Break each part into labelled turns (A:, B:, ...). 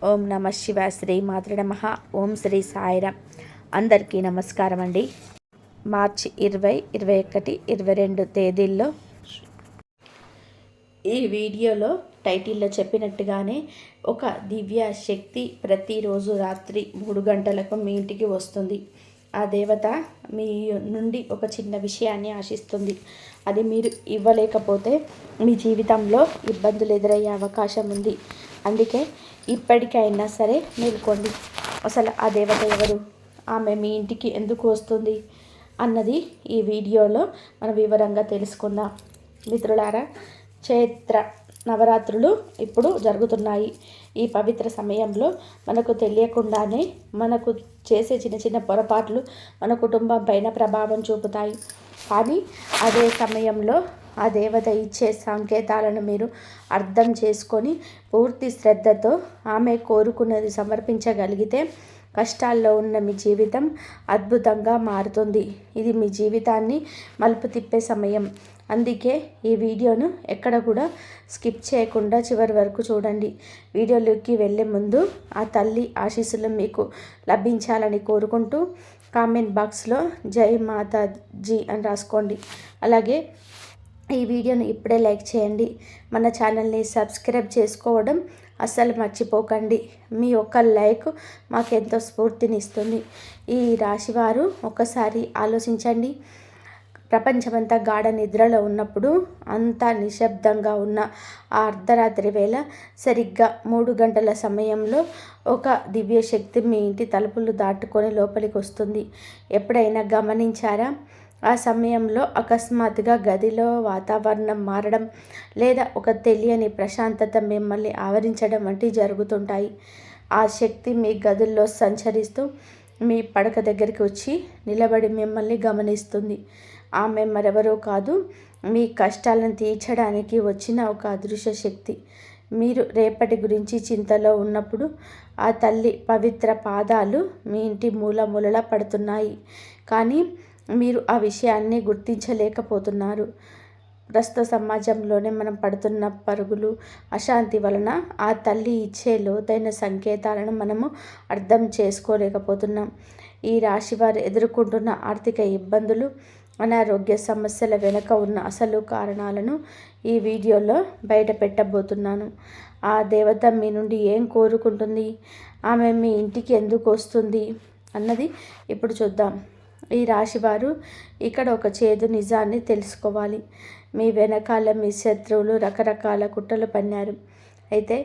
A: ఓం నమ శివ శ్రీ మాతృ నమః. ఓం శ్రీ సాయిరామ్. అందరికీ నమస్కారం అండి. మార్చి 20, 21, 22 తేదీల్లో ఈ వీడియోలో టైటిల్లో చెప్పినట్టుగానే ఒక దివ్య శక్తి ప్రతిరోజు రాత్రి 3 గంటలకు మీ ఇంటికి వస్తుంది. ఆ దేవత మీ నుండి ఒక చిన్న విషయాన్ని ఆశిస్తుంది. అది మీరు ఇవ్వలేకపోతే మీ జీవితంలో ఇబ్బందులు ఎదురయ్యే అవకాశం ఉంది. అందుకే ఇప్పటికైనా సరే మేల్కోండి. అసలు ఆ దేవత ఎవరు, ఆమె మీ ఇంటికి ఎందుకు వస్తుంది అన్నది ఈ వీడియోలో మనం వివరంగా తెలుసుకుందాం. మిత్రులారా, చైత్ర నవరాత్రులు ఇప్పుడు జరుగుతున్నాయి. ఈ పవిత్ర సమయంలో మనకు తెలియకుండానే మనకు చేసే చిన్న చిన్న పొరపాట్లు మన కుటుంబం పైన ప్రభావం చూపుతాయి. కానీ అదే సమయంలో ఆ దేవత ఇచ్చే సంకేతాలను మీరు అర్థం చేసుకొని పూర్తి శ్రద్ధతో ఆమె కోరుకున్నది సమర్పించగలిగితే కష్టాల్లో ఉన్న మీ జీవితం అద్భుతంగా మారుతుంది. ఇది మీ జీవితాన్ని మలుపు తిప్పే సమయం. అందుకే ఈ వీడియోను ఎక్కడ కూడా స్కిప్ చేయకుండా చివరి వరకు చూడండి. వీడియోలోకి వెళ్ళే ముందు ఆ తల్లి ఆశీస్సులు మీకు లభించాలని కోరుకుంటూ కామెంట్ బాక్స్లో జై మాతాజీ అని రాసుకోండి. అలాగే ఈ వీడియోను ఇప్పుడే లైక్ చేయండి. మన ఛానల్ని సబ్స్క్రైబ్ చేసుకోవడం అస్సలు మర్చిపోకండి. మీ ఒక్క లైక్ మాకెంతో స్ఫూర్తినిస్తుంది. ఈ రాశివారు ఒక్కసారి ఆలోచించండి. ప్రపంచమంతా గాఢ నిద్రలో ఉన్నప్పుడు అంతా నిశ్శబ్దంగా ఉన్న ఆ అర్ధరాత్రి వేళ సరిగ్గా 3 గంటల సమయంలో ఒక దివ్య శక్తి మీ ఇంటి తలుపులు దాటుకొని లోపలికి వస్తుంది. ఎప్పుడైనా గమనించారా? ఆ సమయంలో అకస్మాత్తుగా గదిలో వాతావరణం మారడం లేదా ఒక తెలియని ప్రశాంతత మిమ్మల్ని ఆవరించడం వంటివి జరుగుతుంటాయి. ఆ శక్తి మీ గదుల్లో సంచరిస్తూ మీ పడక దగ్గరికి వచ్చి నిలబడి మిమ్మల్ని గమనిస్తుంది. ఆమె మరెవరో కాదు, మీ కష్టాలను తీర్చడానికి వచ్చిన ఒక అదృశ్య శక్తి. మీరు రేపటి గురించి చింతలో ఉన్నప్పుడు ఆ తల్లి పవిత్ర పాదాలు మీ ఇంటి మూలలా పడుతున్నాయి. కానీ మీరు ఆ విషయాన్ని గుర్తించలేకపోతున్నారు. ప్రస్తుత సమాజంలోనే మనం పడుతున్న పరుగులు, అశాంతి వలన ఆ తల్లి ఇచ్చే లోతైన సంకేతాలను మనము అర్థం చేసుకోలేకపోతున్నాం. ఈ రాశి వారు ఎదుర్కొంటున్న ఆర్థిక ఇబ్బందులు, అనారోగ్య సమస్యల వెనుక ఉన్న అసలు కారణాలను ఈ వీడియోలో బయట పెట్టబోతున్నాను. ఆ దేవత మీ నుండి ఏం కోరుకుంటుంది, ఆమె మీ ఇంటికి ఎందుకు వస్తుంది అన్నది ఇప్పుడు చూద్దాం. ఈ రాశివారు ఇక్కడ ఒక చేదు నిజాన్ని తెలుసుకోవాలి. మీ వెనకాల మీ శత్రువులు రకరకాల కుట్రలు పన్నారు. అయితే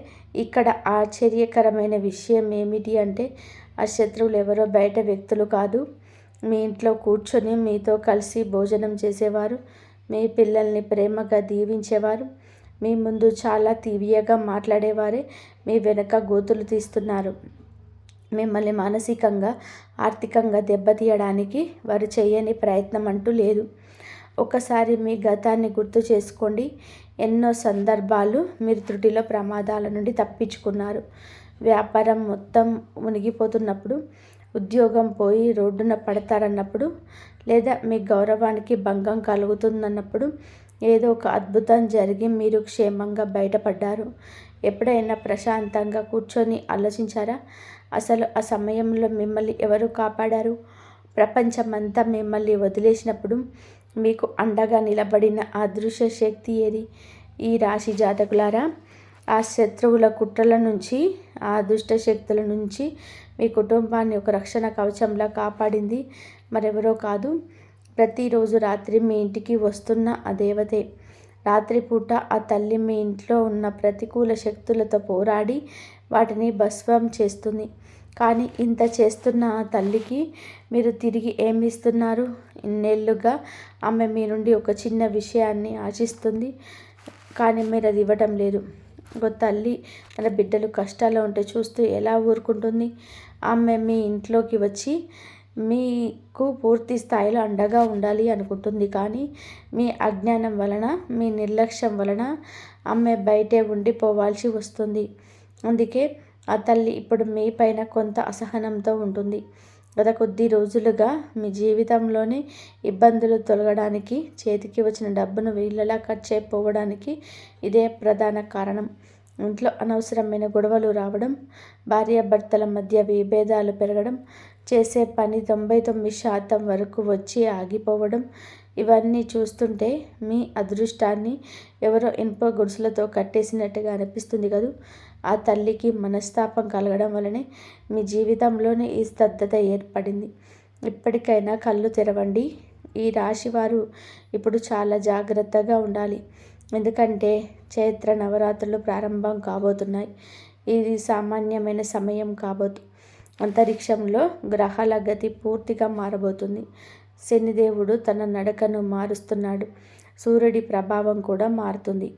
A: ఇక్కడ ఆశ్చర్యకరమైన విషయం ఏమిటి అంటే ఆ శత్రువులు ఎవరో బయట వ్యక్తులు కాదు. మీ ఇంట్లో కూర్చొని మీతో కలిసి భోజనం చేసేవారు, మీ పిల్లల్ని ప్రేమగా దీవించేవారు, మీ ముందు చాలా తీవ్యంగా మాట్లాడేవారే మీ వెనక గోతులు తీస్తున్నారు. మిమ్మల్ని మానసికంగా, ఆర్థికంగా దెబ్బతీయడానికి వారు చేయని ప్రయత్నం అంటూ లేదు. ఒకసారి మీ గతాన్ని గుర్తు చేసుకోండి. ఎన్నో సందర్భాలు మీరు త్రుటిలో ప్రమాదాల నుండి తప్పించుకున్నారు. వ్యాపారం మొత్తం మునిగిపోతున్నప్పుడు, ఉద్యోగం పోయి రోడ్డున పడతారన్నప్పుడు, లేదా మీ గౌరవానికి భంగం కలుగుతుందన్నప్పుడు ఏదో ఒక అద్భుతం జరిగి మీరు క్షేమంగా బయటపడ్డారు. ఎప్పుడైనా ప్రశాంతంగా కూర్చొని ఆలోచించారా? అసలు ఆ సమయంలో మిమ్మల్ని ఎవరు కాపాడారు? ప్రపంచమంతా మిమ్మల్ని వదిలేసినప్పుడు మీకు అండగా నిలబడిన ఆ అదృశ్య శక్తి ఏది? ఈ రాశి జాతకులారా, ఆ శత్రువుల కుట్రల నుంచి, ఆ దుష్ట శక్తుల నుంచి మీ కుటుంబాన్ని ఒక రక్షణ కవచంలా కాపాడింది మరెవరో కాదు, ప్రతిరోజు రాత్రి మీ ఇంటికి వస్తున్న ఆ దేవతే. రాత్రిపూట ఆ తల్లి మీ ఇంట్లో ఉన్న ప్రతికూల శక్తులతో పోరాడి వాటిని భస్మం చేస్తుంది. కానీ ఇంత చేస్తున్న ఆ తల్లికి మీరు తిరిగి ఏమి ఇస్తున్నారు? ఇన్నేళ్లుగా ఆమె మీ నుండి ఒక చిన్న విషయాన్ని ఆశిస్తుంది, కానీ మీరు అది ఇవ్వటం లేదు. ఒక తల్లి తన బిడ్డలు కష్టాల్లో ఉంటే చూస్తూ ఎలా ఊరుకుంటుంది? ఆమె మీ ఇంట్లోకి వచ్చి మీకు పూర్తి స్థాయిలో అండగా ఉండాలి అనుకుంటుంది. కానీ మీ అజ్ఞానం వలన, మీ నిర్లక్ష్యం వలన ఆమె బయటే ఉండిపోవాల్సి వస్తుంది. అందుకే ఆ తల్లి ఇప్పుడు మీ పైన కొంత అసహనంతో ఉంటుంది. గత కొద్ది రోజులుగా మీ జీవితంలోని ఇబ్బందులు తొలగడానికి, చేతికి వచ్చిన డబ్బును వీళ్ళలా ఖర్చు అయిపోవడానికి ఇదే ప్రధాన కారణం. ఇంట్లో అనవసరమైన గొడవలు రావడం, భార్యాభర్తల మధ్య విభేదాలు పెరగడం, చేసే పని 99% వరకు వచ్చి ఆగిపోవడం, ఇవన్నీ చూస్తుంటే మీ అదృష్టాన్ని ఎవరో ఇనుప గొలుసులతో కట్టేసినట్టుగా అనిపిస్తుంది కదూ. ఆ తల్లికి మనస్తాపం కలగడం వలనే మీ జీవితంలోనే ఈ స్తబ్దత ఏర్పడింది. ఇప్పటికైనా కళ్ళు తెరవండి. ఈ రాశివారు ఇప్పుడు చాలా జాగ్రత్తగా ఉండాలి. ఎందుకంటే చైత్ర నవరాత్రులు ప్రారంభం కాబోతున్నాయి. ఇది సామాన్యమైన సమయం కాబోదు. అంతరిక్షంలో గ్రహాల గతి పూర్తిగా మారబోతుంది. శనిదేవుడు తన నడకను మారుస్తున్నాడు. సూర్యుడి ప్రభావం కూడా మారుతుంది.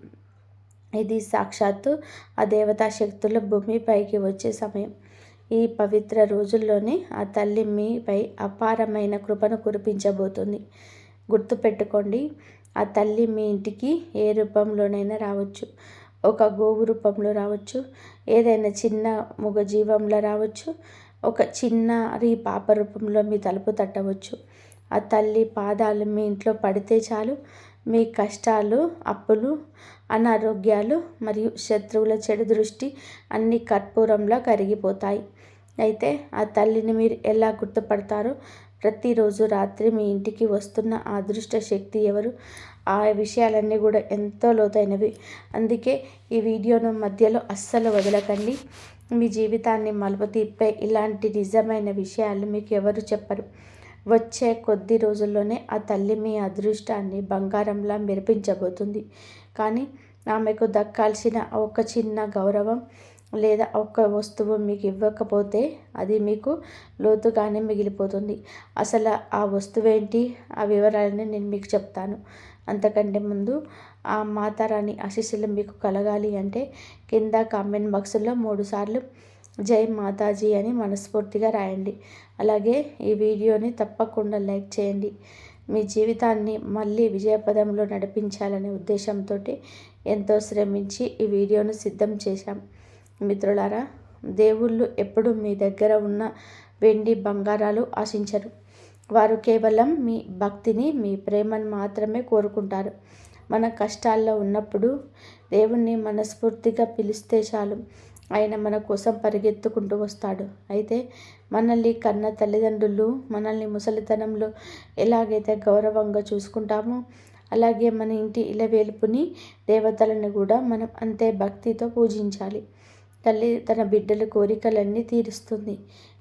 A: ఇది సాక్షాత్తు ఆ దేవతా శక్తులు భూమిపైకి వచ్చే సమయం. ఈ పవిత్ర రోజుల్లోనే ఆ తల్లి మీపై అపారమైన కృపను కురిపించబోతుంది. గుర్తుపెట్టుకోండి, ఆ తల్లి మీ ఇంటికి ఏ రూపంలోనైనా రావచ్చు. ఒక గోవు రూపంలో రావచ్చు, ఏదైనా చిన్న మూగజీవంలో రావచ్చు, ఒక చిన్నారి పాప రూపంలో మీ తలుపు తట్టవచ్చు. ఆ తల్లి పాదాలు మీ ఇంట్లో పడితే చాలు, మీ కష్టాలు, అప్పులు, అనారోగ్యాలు మరియు శత్రువుల చెడు దృష్టి అన్ని కర్పూరంలా కరిగిపోతాయి. అయితే ఆ తల్లిని మీరు ఎలా గుర్తుపడతారో, ప్రతిరోజు రాత్రి మీ ఇంటికి వస్తున్న ఆ అదృష్ట శక్తి ఎవరు, ఆ విషయాలన్నీ కూడా ఎంతో లోతైనవి. అందుకే ఈ వీడియోను మధ్యలో అస్సలు వదలకండి. మీ జీవితాన్ని మలుపు తిప్పే ఇలాంటి నిజమైన విషయాలు మీకు ఎవరు చెప్పరు. వచ్చే కొద్ది రోజుల్లోనే ఆ తల్లి మీ అదృష్టాన్ని బంగారంలా మెరిపించబోతుంది. కానీ ఆమెకు దక్కాల్సిన ఒక చిన్న గౌరవం లేదా ఒక వస్తువు మీకు ఇవ్వకపోతే అది మీకు లోతుగానే మిగిలిపోతుంది. అసలు ఆ వస్తువేంటి, ఆ వివరాలని నేను మీకు చెప్తాను. అంతకంటే ముందు ఆ మాతారాణి ఆశీస్సులు మీకు కలగాలి అంటే కింద కామెంట్ బాక్స్లో 3 సార్లు జై మాతాజీ అని మనస్ఫూర్తిగా రాయండి. అలాగే ఈ వీడియోని తప్పకుండా లైక్ చేయండి. మీ జీవితాన్ని మళ్ళీ విజయపదంలో నడిపించాలనే ఉద్దేశంతో ఎంతో శ్రమించి ఈ వీడియోను సిద్ధం చేశాం. మిత్రులారా, దేవుళ్ళు ఎప్పుడు మీ దగ్గర ఉన్న వెండి బంగారాలు ఆశించరు. వారు కేవలం మీ భక్తిని, మీ ప్రేమను మాత్రమే కోరుకుంటారు. మన కష్టాల్లో ఉన్నప్పుడు దేవుణ్ణి మనస్ఫూర్తిగా పిలిస్తే చాలు, ఆయన మన కోసం పరిగెత్తుకుంటూ వస్తాడు. అయితే మనల్ని కన్న తల్లిదండ్రులు మనల్ని ముసలితనంలో ఎలాగైతే గౌరవంగా చూసుకుంటామో, అలాగే మన ఇంటి ఇలవేల్పుని, దేవతలను కూడా మనం అంతే భక్తితో పూజించాలి. తల్లి తన బిడ్డల కోరికలన్నీ తీరుస్తుంది.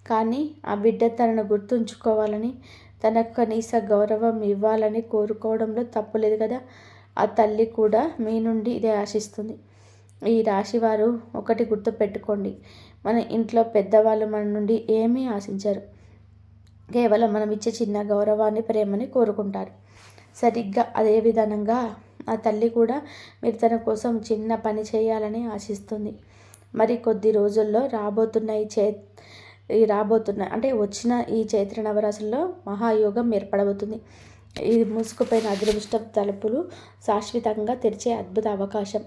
A: కానీ ఆ బిడ్డ తనను గుర్తుంచుకోవాలని, తనకు కనీస గౌరవం ఇవ్వాలని కోరుకోవడంలో తప్పులేదు కదా. ఆ తల్లి కూడా మీ నుండి ఇదే ఆశిస్తుంది. ఈ రాశివారు ఒకటి గుర్తుపెట్టుకోండి, మన ఇంట్లో పెద్దవాళ్ళు మన నుండి ఏమీ ఆశించరు. కేవలం మనం ఇచ్చే చిన్న గౌరవాన్ని, ప్రేమని కోరుకుంటారు. సరిగ్గా అదే విధంగా ఆ తల్లి కూడా మీరు తన కోసం చిన్న పని చేయాలని ఆశిస్తుంది. మరి కొద్ది రోజుల్లో వచ్చిన ఈ చైత్ర నవరాశుల్లో మహాయోగం ఏర్పడబోతుంది. ఈ మూసుకుపోయిన అదృష్ట తలుపులు శాశ్వతంగా తెరిచే అద్భుత అవకాశం.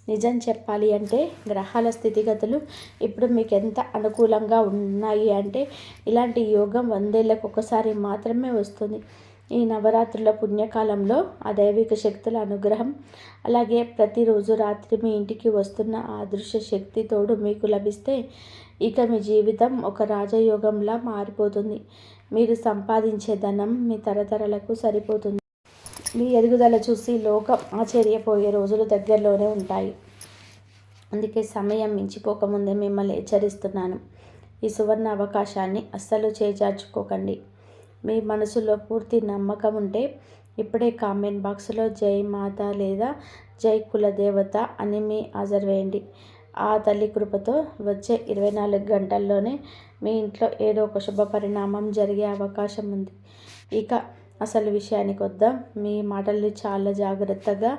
A: నిజం చెప్పాలి అంటే గ్రహాల స్థితిగతులు ఇప్పుడు మీకు ఎంత అనుకూలంగా ఉన్నాయి అంటే ఇలాంటి యోగం 100 ఏళ్ళకు ఒకసారి మాత్రమే వస్తుంది. ఈ నవరాత్రుల పుణ్యకాలంలో ఆ దైవిక శక్తుల అనుగ్రహం, అలాగే ప్రతిరోజు రాత్రి మీ ఇంటికి వస్తున్న ఆ అదృశ్య శక్తి తోడు మీకు లభిస్తే ఇక మీ జీవితం ఒక రాజయోగంలా మారిపోతుంది. మీరు సంపాదించే ధనం మీ తరతరాలకు సరిపోతుంది. మీ ఎదుగుదల చూసి లోకం ఆశ్చర్యపోయే రోజులు దగ్గరలోనే ఉంటాయి. అందుకే సమయం మించిపోకముందే మిమ్మల్ని హెచ్చరిస్తున్నాను. ఈ సువర్ణ అవకాశాన్ని అస్సలు చేజార్చుకోకండి. మీ మనసులో పూర్తి నమ్మకం ఉంటే ఇప్పుడే కామెంట్ బాక్స్లో జై మాత లేదా జై కులదేవత అని మీ హాజరు వేయండి. ఆ తల్లి కృపతో వచ్చే 24 గంటల్లోనే మీ ఇంట్లో ఏదో ఒక శుభ పరిణామం జరిగే అవకాశం ఉంది. ఇక అసలు విషయానికి వద్దాం. మీ మాటల్ని చాలా జాగ్రత్తగా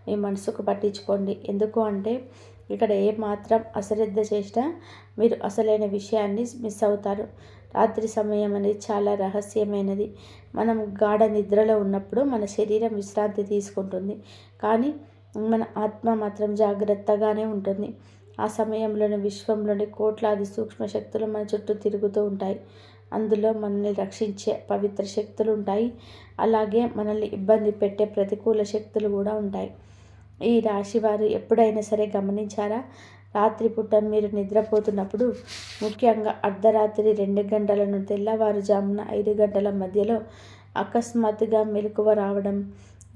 A: మీ మనసుకు పట్టించుకోండి. ఎందుకు అంటే ఇక్కడ ఏ మాత్రం అశ్రద్ధ చేసినా మీరు అసలైన విషయాన్ని మిస్ అవుతారు. రాత్రి సమయం అనేది చాలా రహస్యమైనది. మనం గాఢ నిద్రలో ఉన్నప్పుడు మన శరీరం విశ్రాంతి తీసుకుంటుంది, కానీ మన ఆత్మ మాత్రం జాగ్రత్తగానే ఉంటుంది. ఆ సమయంలోని విశ్వంలోని కోట్లాది సూక్ష్మ శక్తులు మన చుట్టూ తిరుగుతూ ఉంటాయి. అందులో మనల్ని రక్షించే పవిత్ర శక్తులు ఉంటాయి, అలాగే మనల్ని ఇబ్బంది పెట్టే ప్రతికూల శక్తులు కూడా ఉంటాయి. ఈ రాశి వారు ఎప్పుడైనా సరే గమనించారా, రాత్రిపూట మీరు నిద్రపోతున్నప్పుడు, ముఖ్యంగా అర్ధరాత్రి 2 గంటల నుండి తెల్లవారుజామున 5 గంటల మధ్యలో అకస్మాత్తుగా మెలకువ రావడం,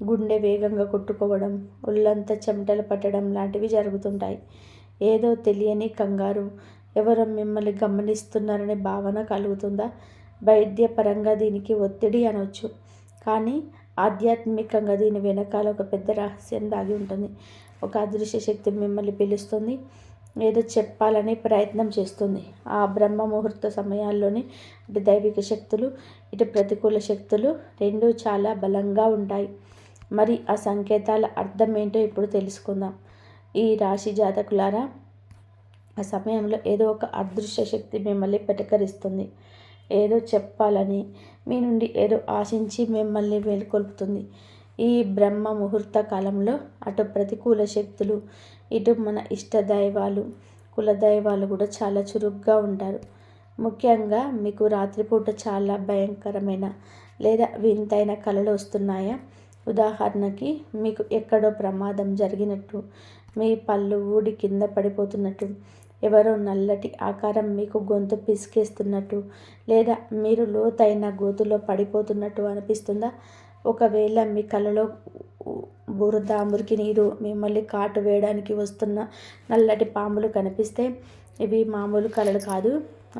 A: గుండె వేగంగా కొట్టుకోవడం, ఒళ్ళంతా చెమటలు పట్టడం లాంటివి జరుగుతుంటాయి. ఏదో తెలియని కంగారు, ఎవరో మిమ్మల్ని గమనిస్తున్నారనే భావన కలుగుతుందా? వైద్యపరంగా దీనికి ఒత్తిడి అనవచ్చు. కానీ ఆధ్యాత్మికంగా దీని వెనకాల ఒక పెద్ద రహస్యం దాగి ఉంటుంది. ఒక అదృశ్య శక్తి మిమ్మల్ని పిలుస్తుంది, ఏదో చెప్పాలని ప్రయత్నం చేస్తుంది. ఆ బ్రహ్మ ముహూర్త సమయాల్లోనే ఇటు దైవిక శక్తులు, ఇటు ప్రతికూల శక్తులు రెండూ చాలా బలంగా ఉంటాయి. మరి ఆ సంకేతాల అర్థం ఏంటో ఇప్పుడు తెలుసుకుందాం. ఈ రాశి జాతకులారా, ఆ సమయంలో ఏదో ఒక అదృశ్య శక్తి మిమ్మల్ని పెటకరిస్తుంది. ఏదో చెప్పాలని, మీ నుండి ఏదో ఆశించి మిమ్మల్ని మేల్కొల్పుతుంది. ఈ బ్రహ్మ ముహూర్త కాలంలో అటు ప్రతికూల శక్తులు, ఇటు మన ఇష్ట దైవాలు, కులదైవాలు కూడా చాలా చురుగ్గా ఉంటారు. ముఖ్యంగా మీకు రాత్రిపూట చాలా భయంకరమైన లేదా వింతైన కలలు వస్తున్నాయా? ఉదాహరణకి, మీకు ఎక్కడో ప్రమాదం జరిగినట్టు, మీ పళ్ళు ఊడి కింద పడిపోతున్నట్టు, ఎవరో నల్లటి ఆకారం మీకు గొంతు పిసికేస్తున్నట్టు, లేదా మీరు లోతైన గోతులో పడిపోతున్నట్టు అనిపిస్తుందా? ఒకవేళ మీ కలలో బురద, మురికి నీరు, మిమ్మల్ని కాటు వేయడానికి వస్తున్న నల్లటి పాములు కనిపిస్తే, ఇవి మామూలు కలలు కాదు.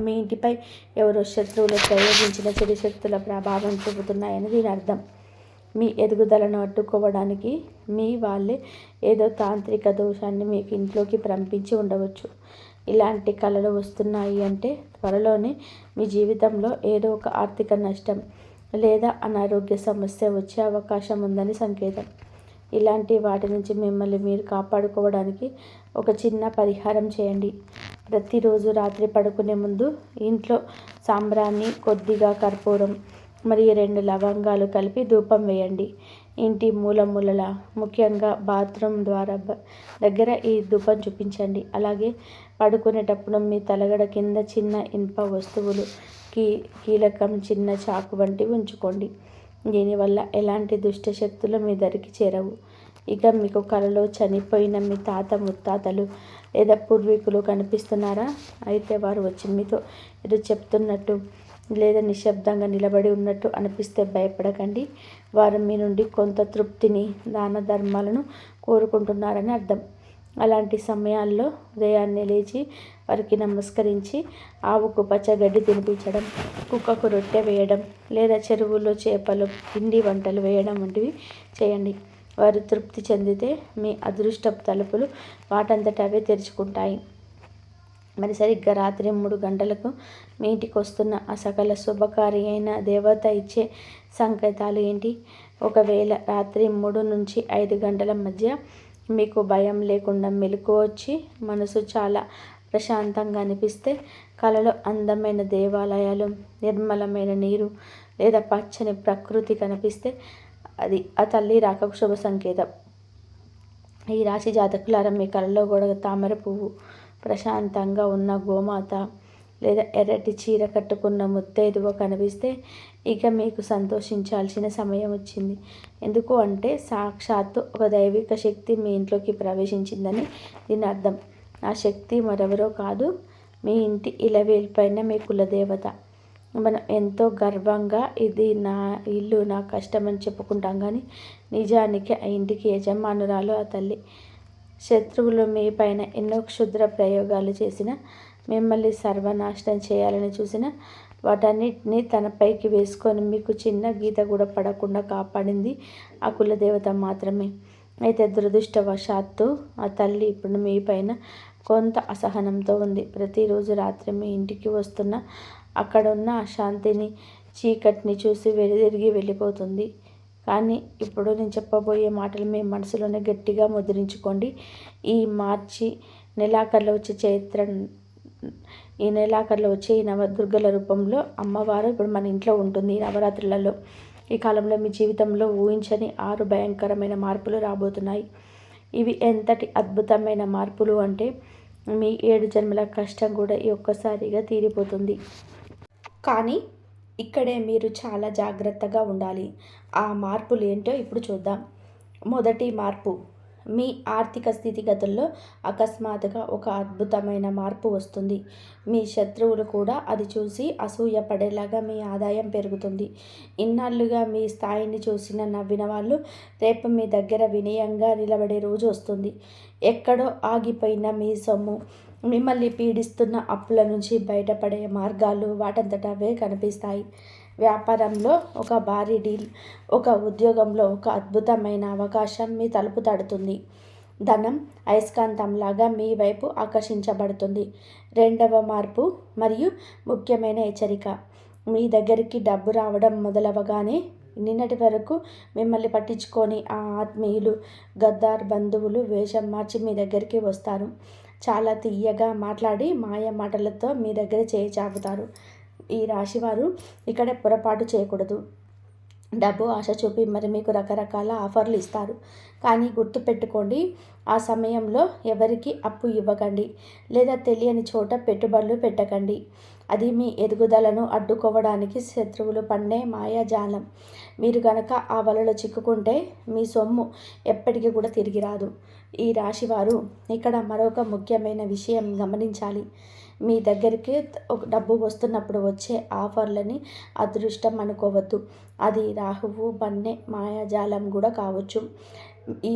A: మీ ఇంటిపై ఎవరో శత్రువులు ప్రయోగించిన చెడు శక్తుల ప్రభావం చూపుతున్నాయని దీని అర్థం. మీ ఎదుగుదలను అడ్డుకోవడానికి మీ వాళ్ళే ఏదో తాంత్రిక దోషాన్ని మీకు ఇంట్లోకి పంపించి ఉండవచ్చు. ఇలాంటి కలలు వస్తున్నాయి అంటే త్వరలోనే మీ జీవితంలో ఏదో ఒక ఆర్థిక నష్టం లేదా అనారోగ్య సమస్య వచ్చే అవకాశం ఉందని సంకేతం. ఇలాంటి వాటి నుంచి మిమ్మల్ని మీరు కాపాడుకోవడానికి ఒక చిన్న పరిహారం చేయండి. ప్రతిరోజు రాత్రి పడుకునే ముందు ఇంట్లో సాంబ్రాణి, కొద్దిగా కర్పూరం మరియు 2 లవంగాలు కలిపి ధూపం వేయండి. ఇంటి మూలల, ముఖ్యంగా బాత్రూమ్ ద్వారా దగ్గర ఈ ధూపం చూపించండి. అలాగే పడుకునేటప్పుడు మీ తలగడ కింద చిన్న ఇనుప వస్తువులు, కీలకం, చిన్న చాకు వంటివి ఉంచుకోండి. దీనివల్ల ఎలాంటి దుష్ట శక్తులు మీ దరికి చేరవు. ఇక మీకు కలలో చనిపోయిన మీ తాత, ముత్తాతలు లేదా పూర్వీకులు కనిపిస్తున్నారా? అయితే వారు వచ్చి మీతో ఏదో చెప్తున్నట్టు లేదా నిశ్శబ్దంగా నిలబడి ఉన్నట్టు అనిపిస్తే భయపడకండి. వారు మీ నుండి కొంత తృప్తిని, దాన ధర్మాలను కోరుకుంటున్నారని అర్థం. అలాంటి సమయాల్లో ఉదయాన్నే లేచి వారికి నమస్కరించి ఆవుకు పచ్చగడ్డి తినిపించడం, కుక్కకు రొట్టె వేయడం లేదా చెరువుల్లో చేపలు, పిండి వంటలు వేయడం వంటివి చేయండి. వారు తృప్తి చెందితే మీ అదృష్టపు తలుపులు వాటంతట అవే తెరుచుకుంటాయి. మరి సరిగ్గా రాత్రి 3 గంటలకు మీ ఇంటికి వస్తున్న ఆ సకల శుభకారి అయిన దేవత ఇచ్చే సంకేతాలు ఏంటి? ఒకవేళ రాత్రి 3 నుంచి 5 గంటల మధ్య మీకు భయం లేకుండా మెలకువ వచ్చి మనసు చాలా ప్రశాంతంగా అనిపిస్తే, కలలో అందమైన దేవాలయాలు, నిర్మలమైన నీరు లేదా పచ్చని ప్రకృతి కనిపిస్తే, అది ఆ తల్లి రాకకు శుభ సంకేతం. ఈ రాశి జాతకులారా, మీ కలలో కూడా తామర పువ్వు, ప్రశాంతంగా ఉన్న గోమాత లేదా ఎర్రటి చీర కట్టుకున్న ముత్తైదువ కనిపిస్తే, ఇక మీకు సంతోషించాల్సిన సమయం వచ్చింది. ఎందుకు అంటే సాక్షాత్తు ఒక దైవిక శక్తి మీ ఇంట్లోకి ప్రవేశించిందని దీని అర్థం. ఆ శక్తి మరెవరో కాదు, మీ ఇంటి ఇలవేల్పైన మీ కులదేవత. మనం ఎంతో గర్వంగా ఇది నా ఇల్లు, నా కష్టం అని చెప్పుకుంటాం, కానీ నిజానికి ఆ ఇంటికి యజమానురాలు ఆ తల్లి. శత్రువులు మీ పైన ఎన్నో క్షుద్ర ప్రయోగాలు చేసిన, మిమ్మల్ని సర్వనాశనం చేయాలని చూసిన, వాటన్నిటినీ తనపైకి వేసుకొని మీకు చిన్న గీత కూడా పడకుండా కాపాడింది ఆ కులదేవత మాత్రమే. అయితే దురదృష్టవశాత్తు ఆ తల్లి ఇప్పుడు మీ పైన కొంత అసహనంతో ఉంది. ప్రతిరోజు రాత్రి మీ ఇంటికి వస్తున్న అక్కడున్న అశాంతిని, చీకటిని చూసి వెనుదిరిగి వెళ్ళిపోతుంది. కానీ ఇప్పుడు నేను చెప్పబోయే మాటలు మీ మనసులోనే గట్టిగా ముద్రించుకోండి. ఈ మార్చి నెలాఖరులో వచ్చే ఈ నెలాఖరులో వచ్చే ఈ నవదుర్గల రూపంలో అమ్మవారు ఇప్పుడు మన ఇంట్లో ఉంటుంది. ఈ నవరాత్రులలో ఈ కాలంలో మీ జీవితంలో ఊహించని 6 భయంకరమైన మార్పులు రాబోతున్నాయి. ఇవి ఎంతటి అద్భుతమైన మార్పులు అంటే, మీ 7 జన్మల కష్టం కూడా ఈ ఒక్కసారిగా తీరిపోతుంది. కానీ ఇక్కడే మీరు చాలా జాగ్రత్తగా ఉండాలి. ఆ మార్పులు ఏంటో ఇప్పుడు చూద్దాం. మొదటి మార్పు, మీ ఆర్థిక స్థితిగతుల్లో అకస్మాత్తుగా ఒక అద్భుతమైన మార్పు వస్తుంది. మీ శత్రువులు కూడా అది చూసి అసూయపడేలాగా మీ ఆదాయం పెరుగుతుంది. ఇన్నాళ్లుగా మీ స్థాయిని చూసిన నవ్విన వాళ్ళు రేపు మీ దగ్గర వినయంగా నిలబడే రోజు వస్తుంది. ఎక్కడో ఆగిపోయిన మీ సొమ్ము, మిమ్మల్ని పీడిస్తున్న అప్పుల నుంచి బయటపడే మార్గాలు వాటంతట అవే కనిపిస్తాయి. వ్యాపారంలో ఒక భారీ డీల్, ఒక ఉద్యోగంలో ఒక అద్భుతమైన అవకాశం మీ తలుపు తడుతుంది. ధనం అయస్కాంతంలాగా మీ వైపు ఆకర్షించబడుతుంది. రెండవ మార్పు మరియు ముఖ్యమైన హెచ్చరిక. మీ దగ్గరికి డబ్బు రావడం మొదలవగానే నిన్నటి వరకు మిమ్మల్ని పట్టించుకొని ఆ ఆత్మీయులు, గద్దార్ బంధువులు వేషం మార్చి మీ దగ్గరికి వస్తారు. చాలా తీయగా మాట్లాడి మాయ మాటలతో మీ దగ్గర చేయి చాపుతారు. ఈ రాశివారు ఇక్కడ పొరపాటు చేయకూడదు. డబ్బు ఆశ చూపి మరి మీకు రకరకాల ఆఫర్లు ఇస్తారు. కానీ గుర్తుపెట్టుకోండి, ఆ సమయంలో ఎవరికి అప్పు ఇవ్వకండి లేదా తెలియని చోట పెట్టుబడులు పెట్టకండి. అది మీ ఎదుగుదలను అడ్డుకోవడానికి శత్రువులు పన్నే మాయాజాలం. మీరు గనక ఆ వలలో చిక్కుకుంటే మీ సొమ్ము ఎప్పటికీ కూడా తిరిగి రాదు. ఈ రాశివారు ఇక్కడ మరొక ముఖ్యమైన విషయం గమనించాలి. మీ దగ్గరికి ఒక డబ్బు వస్తున్నప్పుడు వచ్చే ఆఫర్లని అదృష్టం అనుకోవద్దు. అది రాహువు పన్నే మాయాజాలం కూడా కావచ్చు. ఈ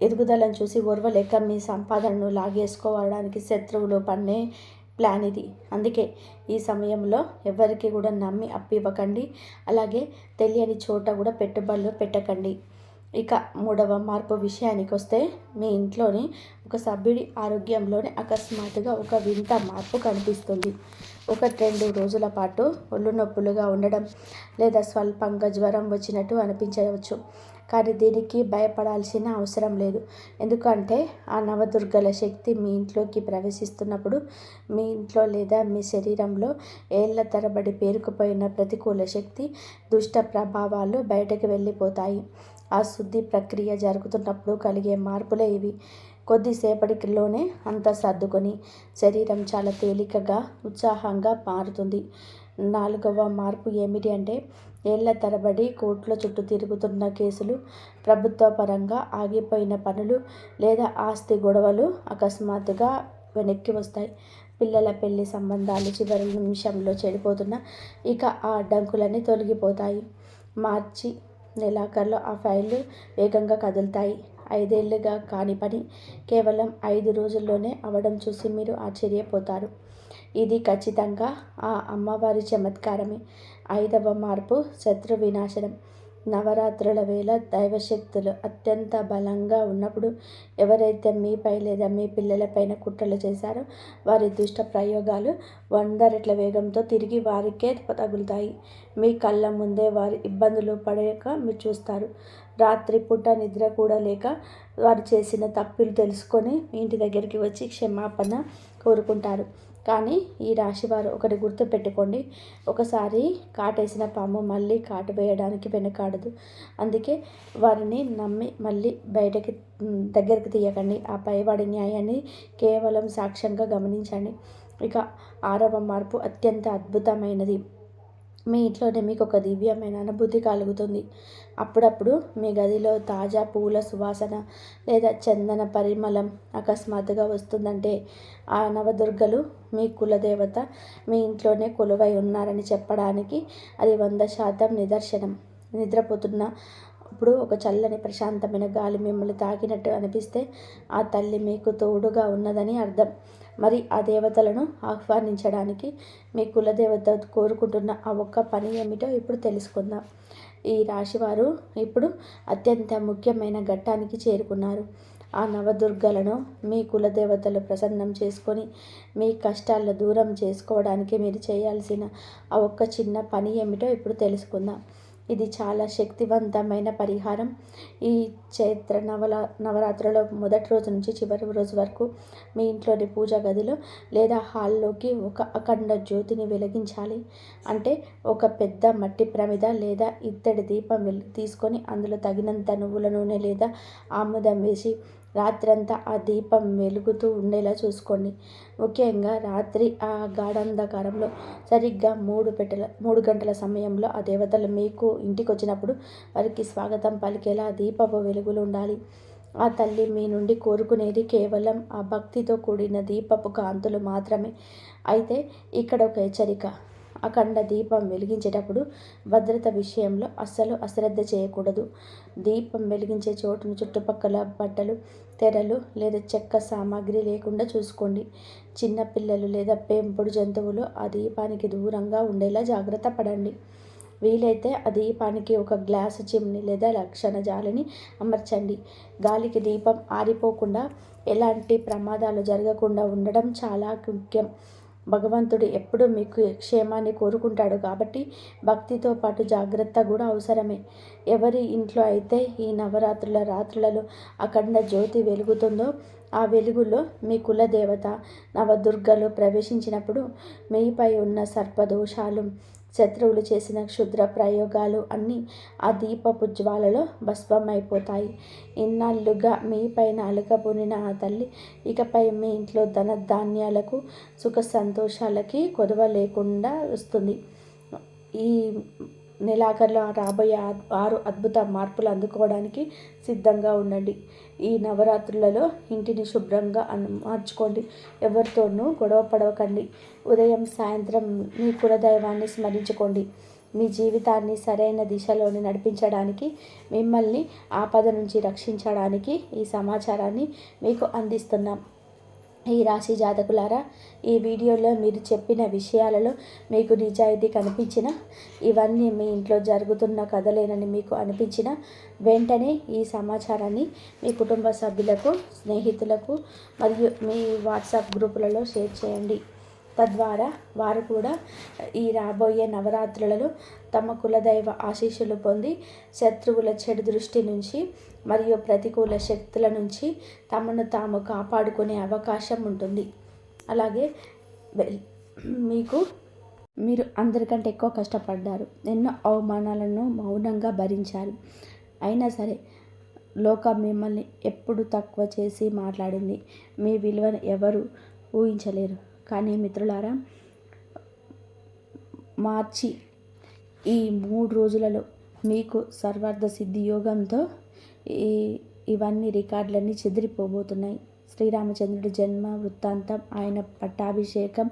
A: ఎదుగుదలను చూసి ఓర్వలేక మీ సంపాదనను లాగేసుకోవడానికి శత్రువులు పన్నే ప్లాన్ ఇది. అందుకే ఈ సమయంలో ఎవరికి కూడా నమ్మి అప్పివ్వకండి. అలాగే తెలియని చోట కూడా పెట్టుబడులు పెట్టకండి. ఇక మూడవ మార్పు విషయానికి వస్తే, మీ ఇంట్లోని ఒక సభ్యుడి ఆరోగ్యంలోనే అకస్మాత్తుగా ఒక వింత మార్పు కనిపిస్తుంది. 1-2 రోజుల పాటు ఒళ్ళు నొప్పులుగా ఉండడం లేదా స్వల్పంగా జ్వరం వచ్చినట్టు అనిపించవచ్చు. కానీ దీనికి భయపడాల్సిన అవసరం లేదు. ఎందుకంటే ఆ నవదుర్గల శక్తి మీ ఇంట్లోకి ప్రవేశిస్తున్నప్పుడు మీ ఇంట్లో లేదా మీ శరీరంలో ఏళ్ల తరబడి పేరుకుపోయిన ప్రతికూల శక్తి, దుష్ట ప్రభావాలు బయటకు వెళ్ళిపోతాయి. ఆ శుద్ధి ప్రక్రియ జరుగుతున్నప్పుడు కలిగే మార్పులే ఇవి. కొద్దిసేపటిలోనే అంతా సర్దుకొని శరీరం చాలా తేలికగా, ఉత్సాహంగా మారుతుంది. 4వ మార్పు ఏమిటి అంటే, ఏళ్ల తరబడి కోర్టుల చుట్టూ తిరుగుతున్న కేసులు, ప్రభుత్వ పరంగా ఆగిపోయిన పనులు లేదా ఆస్తి గొడవలు అకస్మాత్తుగా వెనక్కి వస్తాయి. పిల్లల పెళ్లి సంబంధాలు చివరి నిమిషంలో చెడిపోతున్న ఇక ఆ అడ్డంకులన్నీ తొలగిపోతాయి. మార్చి నెలాఖరులో ఆ ఫైళ్లు వేగంగా కదులుతాయి. 5 ఏళ్లుగా కాని పని కేవలం 5 రోజుల్లోనే అవడం చూసి మీరు ఆశ్చర్యపోతారు. ఇది ఖచ్చితంగా ఆ అమ్మవారి చమత్కారమే. 5వ మార్పు శత్రు వినాశనం. నవరాత్రుల వేళ దైవశక్తులు అత్యంత బలంగా ఉన్నప్పుడు ఎవరైతే మీపై లేదా మీ పిల్లలపైన కుట్రలు చేశారో వారి దుష్ట ప్రయోగాలు 100 రెట్ల వేగంతో తిరిగి వారికే తగులుతాయి. మీ కళ్ళ ముందే వారి ఇబ్బందులు పడక మీరు చూస్తారు. రాత్రిపూట నిద్ర కూడా లేక వారు చేసిన తప్పులు తెలుసుకొని మీ ఇంటి దగ్గరికి వచ్చి క్షమాపణ కోరుకుంటారు. కానీ ఈ రాశివారు ఒకటి గుర్తుపెట్టుకోండి, ఒకసారి కాటేసిన పాము మళ్ళీ కాటు వేయడానికి వెనుకాడదు. అందుకే వారిని నమ్మి మళ్ళీ దగ్గరికి తీయకండి. ఆ పైవాడి న్యాయాన్ని కేవలం సాక్ష్యంగా గమనించండి. ఇక 6వ మార్పు అత్యంత అద్భుతమైనది. మీ ఇంట్లోనే మీకు ఒక దివ్యమైన అనుభూతి కలుగుతుంది. అప్పుడప్పుడు మీ గదిలో తాజా పూల సువాసన లేదా చందన పరిమళం అకస్మాత్తుగా వస్తుందంటే ఆ నవదుర్గలు, మీ కులదేవత మీ ఇంట్లోనే కొలువై ఉన్నారని చెప్పడానికి అది 100% నిదర్శనం. నిద్రపోతున్న ఇప్పుడు ఒక చల్లని ప్రశాంతమైన గాలి మిమ్మల్ని తాకినట్టు అనిపిస్తే ఆ తల్లి మీకు తోడుగా ఉన్నదని అర్థం. మరి ఆ దేవతలను ఆహ్వానించడానికి మీ కులదేవత కోరుకుంటున్న ఆ ఒక్క పని ఏమిటో ఇప్పుడు తెలుసుకుందాం. ఈ రాశివారు ఇప్పుడు అత్యంత ముఖ్యమైన ఘట్టానికి చేరుకున్నారు. ఆ నవదుర్గలను మీ కులదేవతలు ప్రసన్నం చేసుకొని మీ కష్టాలను దూరం చేసుకోవడానికి మీరు చేయాల్సిన ఆ ఒక్క చిన్న పని ఏమిటో ఇప్పుడు తెలుసుకుందాం. ఇది చాలా శక్తివంతమైన పరిహారం. ఈ చైత్ర నవరాత్రుల మొదటి రోజు నుంచి చివరి రోజు వరకు మీ ఇంట్లోని పూజా గదిలో లేదా హాల్లోకి ఒక అఖండ జ్యోతిని వెలిగించాలి. అంటే ఒక పెద్ద మట్టి ప్రమిద లేదా ఇత్తడి దీపం తీసుకొని అందులో తగినంత నువ్వుల నూనె లేదా ఆముదం వేసి రాత్రంతా ఆ దీపం వెలుగుతూ ఉండేలా చూసుకోండి. ముఖ్యంగా రాత్రి ఆ గాఢాంధకారంలో సరిగ్గా 3 గంటల సమయంలో ఆ దేవతలు మీకు ఇంటికి వచ్చినప్పుడు వారికి స్వాగతం పలికేలా దీపపు వెలుగులు ఉండాలి. ఆ తల్లి మీ నుండి కోరుకునేది కేవలం ఆ భక్తితో కూడిన దీపపు కాంతులు మాత్రమే. అయితే ఇక్కడ ఒక హెచ్చరిక. అఖండ దీపం వెలిగించేటప్పుడు భద్రత విషయంలో అస్సలు అశ్రద్ధ చేయకూడదు. దీపం వెలిగించే చోటును చుట్టుపక్కల బట్టలు, తెరలు లేదా చెక్క సామాగ్రి లేకుండా చూసుకోండి. చిన్నపిల్లలు లేదా పెంపుడు జంతువులు ఆ దీపానికి దూరంగా ఉండేలా జాగ్రత్త పడండి. వీలైతే ఆ దీపానికి ఒక గ్లాసు చిమ్ని లేదా లక్షణ జాలిని అమర్చండి. గాలికి దీపం ఆరిపోకుండా ఎలాంటి ప్రమాదాలు జరగకుండా ఉండడం చాలా ముఖ్యం. భగవంతుడు ఎప్పుడూ మీకు క్షేమాన్ని కోరుకుంటాడు కాబట్టి భక్తితో పాటు జాగ్రత్త కూడా అవసరమే. ఎవరి ఇంట్లో అయితే ఈ నవరాత్రుల రాత్రులలో అఖండ జ్యోతి వెలుగుతుందో ఆ వెలుగులో మీ కులదేవత నవదుర్గలు ప్రవేశించినప్పుడు మీపై ఉన్న సర్పదోషాలు, శత్రువులు చేసిన క్షుద్ర ప్రయోగాలు అన్నీ ఆ దీపపు జ్వాలలో భస్మమైపోతాయి. ఇన్నాళ్ళుగా మీపైన అలకబూనిన ఆ తల్లి ఇకపై మీ ఇంట్లో ధనధాన్యాలకు, సుఖ సంతోషాలకి కొదవ లేకుండా వస్తుంది. ఈ నెలాఖరులో రాబోయే 6 అద్భుత మార్పులు అందుకోవడానికి సిద్ధంగా ఉండండి. ఈ నవరాత్రులలో ఇంటిని శుభ్రంగా మార్చుకోండి. ఎవరితోనూ గొడవ పడవకండి. ఉదయం సాయంత్రం మీ కులదైవాన్ని స్మరించుకోండి. మీ జీవితాన్ని సరైన దిశలోని నడిపించడానికి, మిమ్మల్ని ఆపద నుంచి రక్షించడానికి ఈ సమాచారాన్ని మీకు అందిస్తున్నాం. ఈ రాశి జాతకులారా, ఈ వీడియోలో మీరు చెప్పిన విషయాలలో మీకు నిజాయితీ కనిపించిన, ఇవన్నీ మీ ఇంట్లో జరుగుతున్న కథలేనని మీకు అనిపించిన వెంటనే ఈ సమాచారాన్ని మీ కుటుంబ సభ్యులకు, స్నేహితులకు మరియు మీ వాట్సాప్ గ్రూపులలో షేర్ చేయండి. తద్వారా వారు కూడా ఈ రాబోయే నవరాత్రులలో తమ కులదైవ ఆశీస్సులు పొంది శత్రువుల చెడు దృష్టి నుంచి మరియు ప్రతికూల శక్తుల నుంచి తమను తాము కాపాడుకునే అవకాశం ఉంటుంది. అలాగే మీరు అందరికంటే ఎక్కువ కష్టపడ్డారు. ఎన్నో అవమానాలను మౌనంగా భరించారు. అయినా సరే లోకం మిమ్మల్ని ఎప్పుడు తక్కువ చేసి మాట్లాడింది. మీ విలువను ఎవరు ఊహించలేరు. కానీ మిత్రులారా, మార్చి ఈ 3 రోజులలో మీకు సర్వార్థ సిద్ధి యోగంతో ఇవన్నీ రికార్డులన్నీ చెదిరిపోబోతున్నాయి. శ్రీరామచంద్రుడి జన్మ వృత్తాంతం, ఆయన పట్టాభిషేకం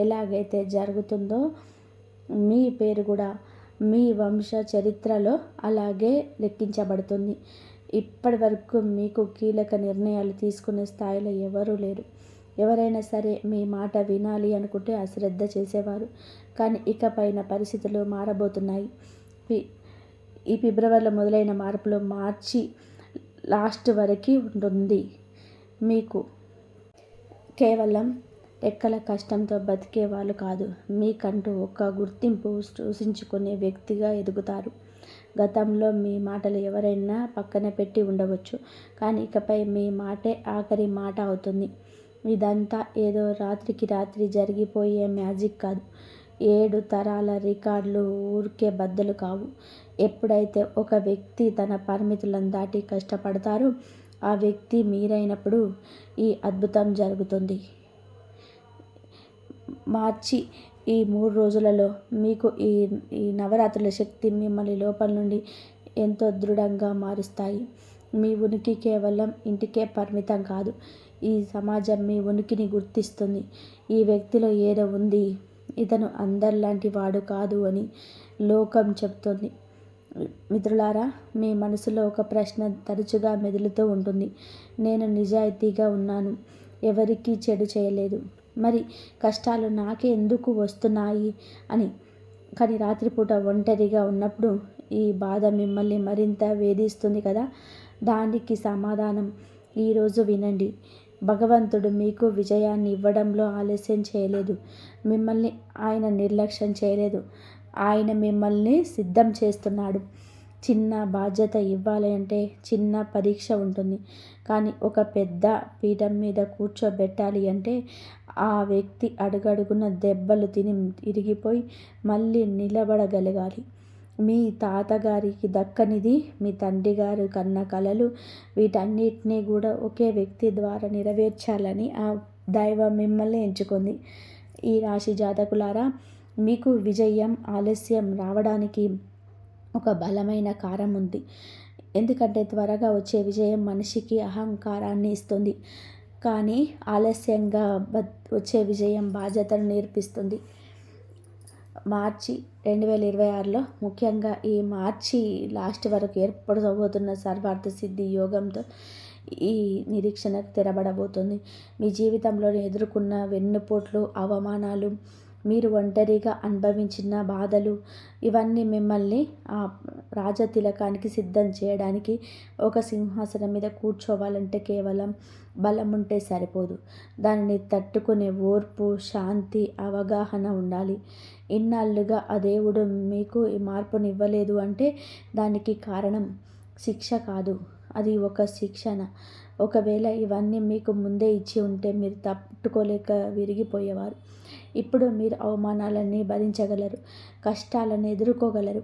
A: ఎలాగైతే జరుగుతుందో మీ పేరు కూడా మీ వంశ చరిత్రలో అలాగే లెక్కించబడుతుంది. ఇప్పటి వరకు మీకు కీలక నిర్ణయాలు తీసుకునే స్థాయిలో ఎవరూ లేరు. ఎవరైనా సరే మీ మాట వినాలి అనుకుంటే అశ్రద్ధ చేసేవారు. కానీ ఇకపైన పరిస్థితులు మారబోతున్నాయి. ఈ ఫిబ్రవరిలో మొదలైన మార్పులు మార్చి లాస్ట్ వరకు ఉంటుంది. మీకు కేవలం రెక్కల కష్టంతో బతికే వాళ్ళు కాదు, మీకంటూ ఒక గుర్తింపు సృష్టించుకునే వ్యక్తిగా ఎదుగుతారు. గతంలో మీ మాటలు ఎవరైనా పక్కన పెట్టి ఉండవచ్చు, కానీ ఇకపై మీ మాటే ఆఖరి మాట అవుతుంది. ఇదంతా ఏదో రాత్రికి రాత్రి జరిగిపోయే మ్యాజిక్ కాదు. 7 తరాల రికార్డులు ఊరికే బద్దలు కావు. ఎప్పుడైతే ఒక వ్యక్తి తన పరిమితులను దాటి కష్టపడతారో ఆ వ్యక్తి మీరైనప్పుడు ఈ అద్భుతం జరుగుతుంది. మార్చి ఈ 3 రోజులలో మీకు ఈ నవరాత్రుల శక్తి మిమ్మల్ని లోపల నుండి ఎంతో దృఢంగా మారుస్తాయి. మీ ఉనికి కేవలం ఇంటికే పరిమితం కాదు. ఈ సమాజం మీ ఉనికిని గుర్తిస్తుంది. ఈ వ్యక్తిలో ఏదో ఉంది, ఇతను అందరిలాంటి వాడు కాదు అని లోకం చెప్తుంది. మిత్రులారా, మీ మనసులో ఒక ప్రశ్న తరచుగా మెదులుతూ ఉంటుంది. నేను నిజాయితీగా ఉన్నాను, ఎవరికీ చెడు చేయలేదు, మరి కష్టాలు నాకే ఎందుకు వస్తున్నాయి అని. కానీ రాత్రిపూట ఒంటరిగా ఉన్నప్పుడు ఈ బాధ మిమ్మల్ని మరింత వేధిస్తుంది కదా. దానికి సమాధానం ఈరోజు వినండి. భగవంతుడు మీకు విజయాన్ని ఇవ్వడంలో ఆలస్యం చేయలేదు. మిమ్మల్ని ఆయన నిర్లక్ష్యం చేయలేదు. ఆయన మిమ్మల్ని సిద్ధం చేస్తున్నాడు. చిన్న బాధ్యత ఇవ్వాలి అంటే చిన్న పరీక్ష ఉంటుంది. కానీ ఒక పెద్ద పీఠం మీద కూర్చోబెట్టాలి అంటే ఆ వ్యక్తి అడుగడుగున దెబ్బలు తిని ఇరిగిపోయి మళ్ళీ నిలబడగలగాలి. మీ తాతగారికి దక్కనిది, మీ తండ్రి గారు కన్న కలలు, వీటన్నిటినీ కూడా ఒకే వ్యక్తి ద్వారా నెరవేర్చాలని ఆ దైవం మిమ్మల్ని ఎంచుకుంది. ఈ రాశి జాతకులారా, మీకు విజయం ఆలస్యం రావడానికి ఒక బలమైన కారణం ఉంది. ఎందుకంటే త్వరగా వచ్చే విజయం మనిషికి అహంకారాన్ని ఇస్తుంది, కానీ ఆలస్యంగా వచ్చే విజయం బాధ్యతను నేర్పిస్తుంది. మార్చి 2026లో ముఖ్యంగా ఈ మార్చి లాస్ట్ వరకు ఏర్పడబోతున్న సర్వార్థ సిద్ధి యోగంతో ఈ నిరీక్షణ తెరబడబోతుంది. మీ జీవితంలో ఎదుర్కొన్న వెన్నుపోట్లు, అవమానాలు, మీరు ఒంటరిగా అనుభవించిన బాధలు, ఇవన్నీ మిమ్మల్ని ఆ రాజతిలకానికి సిద్ధం చేయడానికి. ఒక సింహాసనం మీద కూర్చోవాలంటే కేవలం బలం ఉంటే సరిపోదు, దానిని తట్టుకునే ఓర్పు, శాంతి, అవగాహన ఉండాలి. ఇన్నాళ్ళుగా ఆ దేవుడు మీకు ఈ మార్పుని ఇవ్వలేదు అంటే దానికి కారణం శిక్ష కాదు, అది ఒక శిక్షణ. ఒకవేళ ఇవన్నీ మీకు ముందే ఇచ్చి ఉంటే మీరు తట్టుకోలేక విరిగిపోయేవారు. ఇప్పుడు మీరు అవమానాలన్నీ భరించగలరు, కష్టాలను ఎదుర్కోగలరు,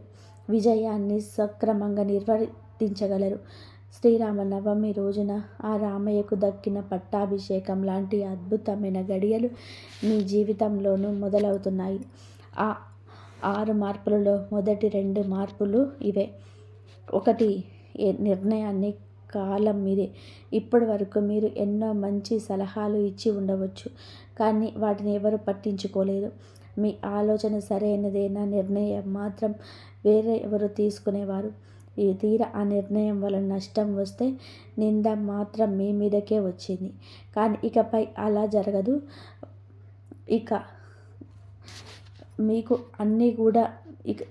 A: విజయాన్ని సక్రమంగా నిర్వర్తించగలరు. శ్రీరామనవమి రోజున ఆ రామయ్యకు దక్కిన పట్టాభిషేకం లాంటి అద్భుతమైన గడియలు మీ జీవితంలోనూ మొదలవుతున్నాయి. ఆ 6 మార్పులలో మొదటి 2 మార్పులు ఇవే. 1, నిర్ణయాన్ని కాలం మీదే. ఇప్పటి వరకు మీరు ఎన్నో మంచి సలహాలు ఇచ్చి ఉండవచ్చు, కానీ వాటిని ఎవరు పట్టించుకోలేదు. మీ ఆలోచన సరైనదేనా, నిర్ణయం మాత్రం వేరే ఎవరు తీసుకునేవారు. ఈ తీరా ఆ నిర్ణయం వల్ల నష్టం వస్తే నింద మాత్రం మీ మీదకే వచ్చింది. కానీ ఇకపై అలా జరగదు. ఇక మీకు అన్నీ కూడా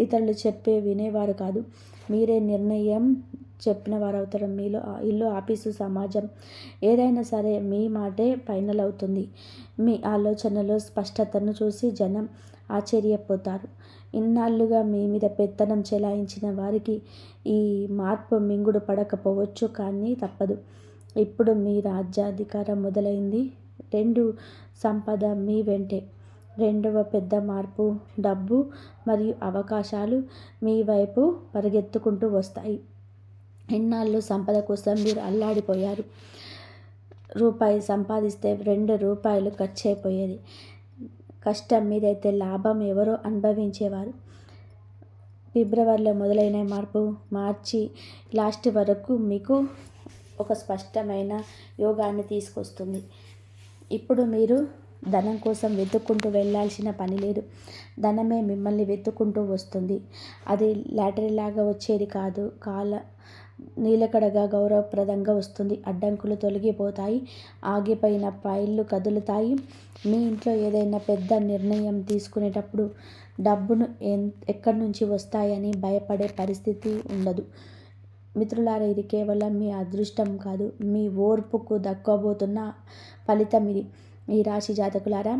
A: ఇతరులు చెప్పే వినేవారు కాదు, మీరే నిర్ణయం చెప్పిన వారు అవుతారు. మీలో ఇల్లు, ఆఫీసు, సమాజం ఏదైనా సరే మీ మాటే ఫైనల్ అవుతుంది. మీ ఆలోచనలో స్పష్టతను చూసి జనం ఆశ్చర్యపోతారు. ఇన్నాళ్ళుగా మీ మీద పెత్తనం చెలాయించిన వారికి ఈ మార్పు మింగుడు పడకపోవచ్చు, కానీ తప్పదు. ఇప్పుడు మీ రాజ్యాధికారం మొదలైంది. 2, సంపద మీ వెంటే. 2వ పెద్ద మార్పు, డబ్బు మరియు అవకాశాలు మీ వైపు పరిగెత్తుకుంటూ వస్తాయి. ఇన్నాళ్ళు సంపద కోసం మీరు అల్లాడిపోయారు. రూపాయి సంపాదిస్తే 2 రూపాయలు ఖర్చు అయిపోయేది. కష్టం మీదైతే లాభం ఎవరో అనుభవించేవారు. ఫిబ్రవరిలో మొదలైన మార్పు మార్చి లాస్ట్ వరకు మీకు ఒక స్పష్టమైన యోగాన్ని తీసుకొస్తుంది. ఇప్పుడు మీరు ధనం కోసం వెతుక్కుంటూ వెళ్ళాల్సిన పని లేదు, ధనమే మిమ్మల్ని వెతుక్కుంటూ వస్తుంది. అది లాటరీలాగా వచ్చేది కాదు, నీలకడగా గౌరవప్రదంగా వస్తుంది. అడ్డంకులు తొలగిపోతాయి, ఆగిపోయిన ఫైళ్ళు కదులుతాయి. మీ ఇంట్లో ఏదైనా పెద్ద నిర్ణయం తీసుకునేటప్పుడు డబ్బును ఎక్కడి నుంచి వస్తాయని భయపడే పరిస్థితి ఉండదు. మిత్రులారా, ఇది కేవలం మీ అదృష్టం కాదు, మీ ఓర్పుకు దక్కబోతున్న ఫలితం ఇది. ఈ రాశి జాతకులారా,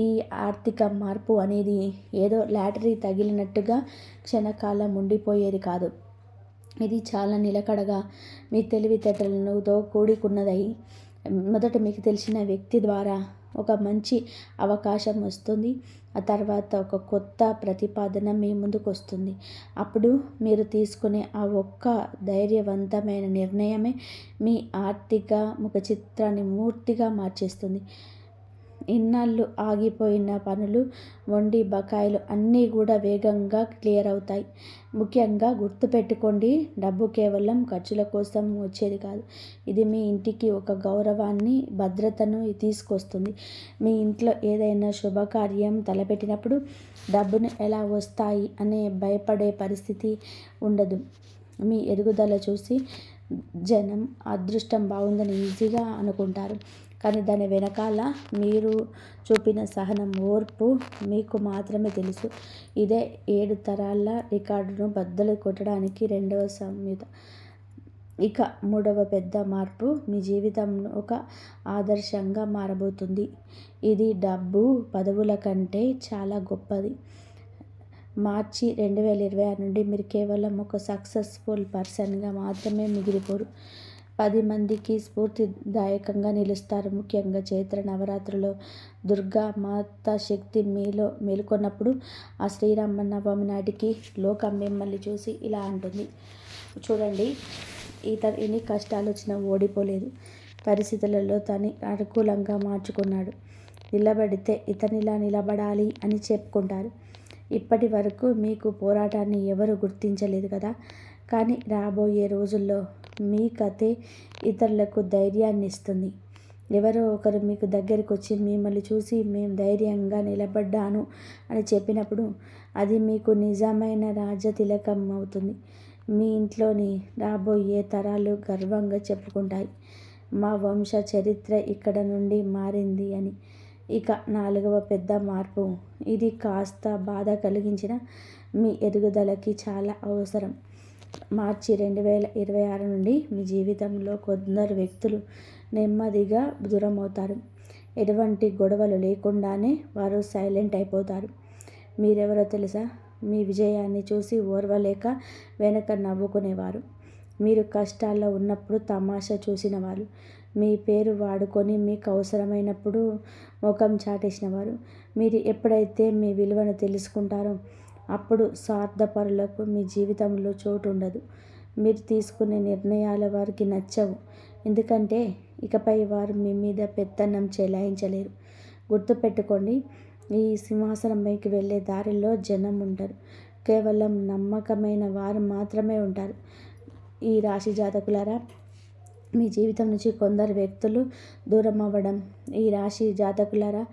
A: ఈ ఆర్థిక మార్పు అనేది ఏదో లాటరీ తగిలినట్టుగా క్షణకాలం ఉండిపోయేది కాదు. ఇది చాలా నిలకడగా మీ తెలివితేటలతో కూడుకున్నదై మొదట మీకు తెలిసిన వ్యక్తి ద్వారా ఒక మంచి అవకాశం వస్తుంది. ఆ తర్వాత ఒక కొత్త ప్రతిపాదన మీ ముందుకు వస్తుంది. అప్పుడు మీరు తీసుకునే ఆ ఒక్క ధైర్యవంతమైన నిర్ణయమే మీ ఆర్థిక ముఖ చిత్రాన్ని పూర్తిగా మార్చేస్తుంది. ఇన్నాళ్ళు ఆగిపోయిన పనులు, మొండి బకాయిలు అన్నీ కూడా వేగంగా క్లియర్ అవుతాయి. ముఖ్యంగా గుర్తుపెట్టుకోండి, డబ్బు కేవలం ఖర్చుల కోసం వచ్చేది కాదు. ఇది మీ ఇంటికి ఒక గౌరవాన్ని, భద్రతను తీసుకొస్తుంది. మీ ఇంట్లో ఏదైనా శుభకార్యం తలపెట్టినప్పుడు డబ్బును ఎలా వస్తాయి అనే భయపడే పరిస్థితి ఉండదు. మీ ఎదుగుదల చూసి జనం అదృష్టం బాగుందని ఈజీగా అనుకుంటారు, కానీ దాని వెనకాల మీరు చూపిన సహనం, ఓర్పు మీకు మాత్రమే తెలుసు. ఇదే 7 తరాల రికార్డును బద్దలు కొట్టడానికి 2వ సంయుత. ఇక 3వ పెద్ద మార్పు మీ జీవితం ఒక ఆదర్శంగా మారబోతుంది. ఇది డబ్బు, పదవుల కంటే చాలా గొప్పది. మార్చి 2026 నుండి మీరు కేవలం ఒక సక్సెస్ఫుల్ పర్సన్గా మాత్రమే మిగిలిపోరు, 10 మందికి స్ఫూర్తిదాయకంగా నిలుస్తారు. ముఖ్యంగా చైత్ర నవరాత్రుల్లో దుర్గా మాత శక్తి మీలో మేలుకొన్నప్పుడు ఆ శ్రీరామనవమి నాటికి లోకం మిమ్మల్ని చూసి ఇలా అంటుంది, చూడండి, ఎన్ని కష్టాలు వచ్చినా ఓడిపోలేదు, పరిస్థితులలో తను అనుకూలంగా మార్చుకున్నాడు, నిలబడితే ఇతనిలా నిలబడాలి అని చెప్పుకుంటారు. ఇప్పటి వరకు మీకు పోరాటాన్ని ఎవరు గుర్తించలేదు కదా, కానీ రాబోయే రోజుల్లో మీ కథే ఇతరులకు ధైర్యాన్ని ఇస్తుంది. ఎవరో ఒకరు మీకు దగ్గరికి వచ్చి మిమ్మల్ని చూసి మేము ధైర్యంగా నిలబడ్డాను అని చెప్పినప్పుడు అది మీకు నిజమైన రాజతిలకం అవుతుంది. మీ ఇంట్లోని రాబోయే తరాలు గర్వంగా చెప్పుకుంటాయి, మా వంశ చరిత్ర ఇక్కడ నుండి మారింది అని. ఇక 4వ పెద్ద మార్పు. ఇది కాస్త బాధ కలిగించిన మీ ఎదుగుదలకి చాలా అవసరం. మార్చి 2026 నుండి మీ జీవితంలో కొందరు వ్యక్తులు నెమ్మదిగా దూరమవుతారు. ఎటువంటి గొడవలు లేకుండానే వారు సైలెంట్ అయిపోతారు. మీరెవరో తెలుసా? మీ విజయాన్ని చూసి ఓర్వలేక వెనక నవ్వుకునేవారు. మీరు కష్టాల్లో ఉన్నప్పుడు తమాషా చూసినవారు. మీ పేరు వాడుకొని మీకు అవసరమైనప్పుడు ముఖం చాటేసినవారు. మీరు ఎప్పుడైతే మీ విలువను తెలుసుకుంటారో అప్పుడు స్వార్థపరులకు మీ జీవితంలో చోటు ఉండదు. మీరు తీసుకునే నిర్ణయాలు వారికి నచ్చవు. ఎందుకంటే ఇకపై వారు మీ మీద పెత్తనం చెలాయించలేరు. గుర్తుపెట్టుకోండి, ఈ సింహాసనంపైకి వెళ్ళే దారిలో జనం ఉంటారు. కేవలం నమ్మకమైన వారు మాత్రమే ఉంటారు. ఈ రాశి జాతకులారా, మీ జీవితం నుంచి కొందరు వ్యక్తులు దూరం అవ్వడం. ఈ రాశి జాతకులారా,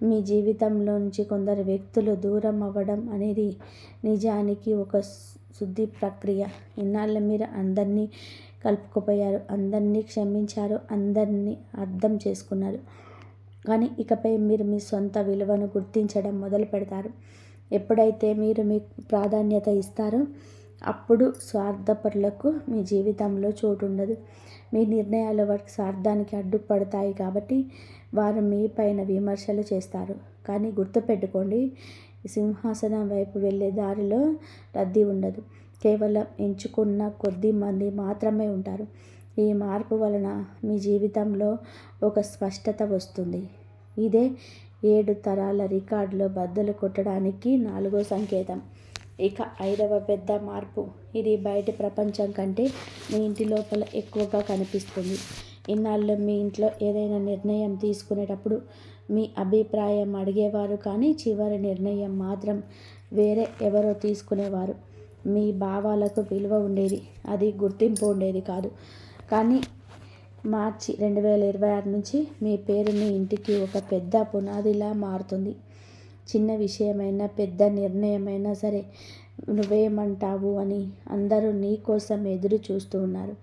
A: మీ జీవితంలో నుంచి కొందరు వ్యక్తులు దూరం అవ్వడం అనేది నిజానికి ఒక శుద్ధి ప్రక్రియ. ఇన్నాళ్ళు మీరు అందరినీ కలుపుకుపోయారు, అందరినీ క్షమించారు, అందరినీ అర్థం చేసుకున్నారు. కానీ ఇకపై మీరు మీ సొంత విలువను గుర్తించడం మొదలు పెడతారు. ఎప్పుడైతే మీరు మీకు ప్రాధాన్యత ఇస్తారో అప్పుడు స్వార్థపరులకు మీ జీవితంలో చోటు ఉండదు. మీ నిర్ణయాలు వారికి స్వార్థానికి అడ్డుపడతాయి కాబట్టి వారు మీ పైన విమర్శలు చేస్తారు. కానీ గుర్తుపెట్టుకోండి, సింహాసనం వైపు వెళ్ళే దారిలో రద్దీ ఉండదు. కేవలం ఎంచుకున్న కొద్ది మంది మాత్రమే ఉంటారు. ఈ మార్పు వలన మీ జీవితంలో ఒక స్పష్టత వస్తుంది. ఇదే 7 తరాల రికార్డులో బద్దలు కొట్టడానికి 4వ సంకేతం. ఇక 5వ పెద్ద మార్పు. ఇది బయటి ప్రపంచం కంటే మీ ఇంటి లోపల ఎక్కువగా కనిపిస్తుంది. ఇన్నాళ్ళు మీ ఇంట్లో ఏదైనా నిర్ణయం తీసుకునేటప్పుడు మీ అభిప్రాయం అడిగేవారు, కానీ చివరి నిర్ణయం మాత్రం వేరే ఎవరో తీసుకునేవారు. మీ భావాలకు విలువ ఉండేది, అది గుర్తింపు ఉండేది కాదు. కానీ మార్చి 2026 నుంచి మీ పేరు మీ ఇంటికి ఒక పెద్ద పునాదిలా మారుతుంది. చిన్న విషయమైనా పెద్ద నిర్ణయమైనా సరే నువ్వేమంటావు అని అందరూ నీ కోసం ఎదురు చూస్తూ ఉన్నారు.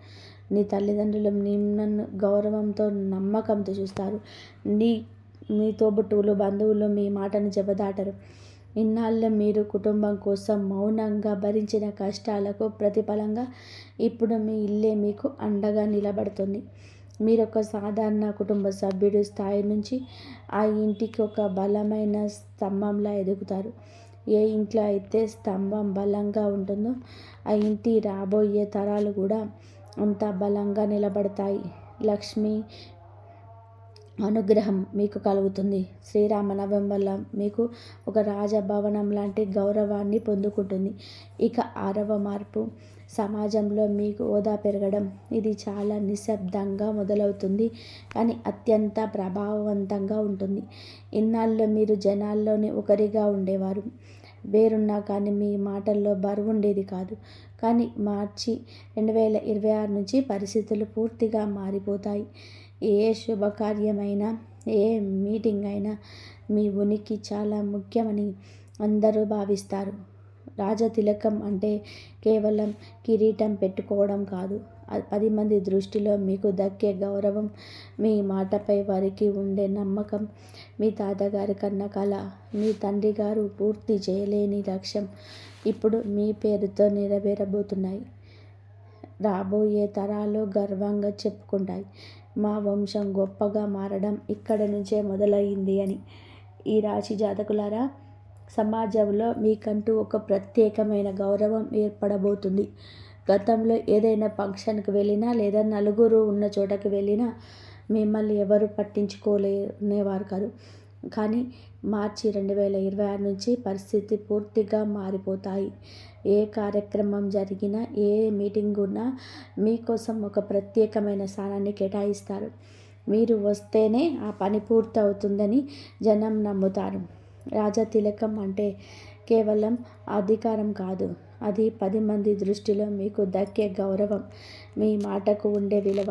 A: నీ తల్లిదండ్రులు నిన్ను గౌరవంతో నమ్మకంతో చూస్తారు. మీ తోబుట్టువులు బంధువులు మీ మాటను జబదాటరు. ఇన్నాళ్ళు మీరు కుటుంబం కోసం మౌనంగా భరించిన కష్టాలకు ప్రతిఫలంగా ఇప్పుడు మీ ఇల్లే మీకు అండగా నిలబడుతుంది. మీరు ఒక సాధారణ కుటుంబ సభ్యుడి స్థాయి నుంచి ఆ ఇంటికి ఒక బలమైన స్తంభంలా ఎదుగుతారు. ఏ ఇంట్లో అయితే స్తంభం బలంగా ఉంటుందో ఆ ఇంటి రాబోయే తరాలు కూడా అంత బలంగా నిలబడతాయి. లక్ష్మి అనుగ్రహం మీకు కలుగుతుంది. శ్రీరామనవమి వల్ల మీకు ఒక రాజభవనం లాంటి గౌరవాన్ని పొందుకుంటుంది. ఇక 6వ మార్పు. సమాజంలో మీకు హోదా పెరగడం. ఇది చాలా నిశ్శబ్దంగా మొదలవుతుంది, కానీ అత్యంత ప్రభావవంతంగా ఉంటుంది. ఇన్నాళ్ళు మీరు జనాల్లోని ఒకరిగా ఉండేవారు. వేరున్నా కానీ మీ మాటల్లో బరువు ఉండేది కాదు. కానీ మార్చి 2026 నుంచి పరిస్థితులు పూర్తిగా మారిపోతాయి. ఏ శుభకార్యమైనా, ఏ మీటింగ్ అయినా మీ ఉనికి చాలా ముఖ్యమని అందరూ భావిస్తారు. రాజతిలకం అంటే కేవలం కిరీటం పెట్టుకోవడం కాదు. 10 మంది దృష్టిలో మీకు దక్కే గౌరవం, మీ మాటపై వారికి ఉండే నమ్మకం. మీ తాతగారి కన్న కల, మీ తండ్రి గారు పూర్తి చేయలేని లక్ష్యం ఇప్పుడు మీ పేరుతో నెరవేరబోతున్నాయి. రాబోయే తరాలు గర్వంగా చెప్పుకుంటాయి, మా వంశం గొప్పగా మారడం ఇక్కడ నుంచే మొదలయ్యింది అని. ఈ రాశి జాతకులారా, సమాజంలో మీకంటూ ఒక ప్రత్యేకమైన గౌరవం ఏర్పడబోతుంది. గతంలో ఏదైనా ఫంక్షన్కి వెళ్ళినా లేదా నలుగురు ఉన్న చోటకి వెళ్ళినా మిమ్మల్ని ఎవరు పట్టించుకోలేనేవారు కాదు. కానీ మార్చి 2026 నుంచి పరిస్థితి పూర్తిగా మారిపోతాయి. ఏ కార్యక్రమం జరిగినా, ఏ మీటింగ్ ఉన్నా మీకోసం ఒక ప్రత్యేకమైన స్థానాన్ని కేటాయిస్తారు. మీరు వస్తేనే ఆ పని పూర్తి అవుతుందని జనం నమ్ముతారు. రాజతిలకం అంటే కేవలం అధికారం కాదు, అది 10 మంది దృష్టిలో మీకు దక్కే గౌరవం, మీ మాటకు ఉండే విలువ.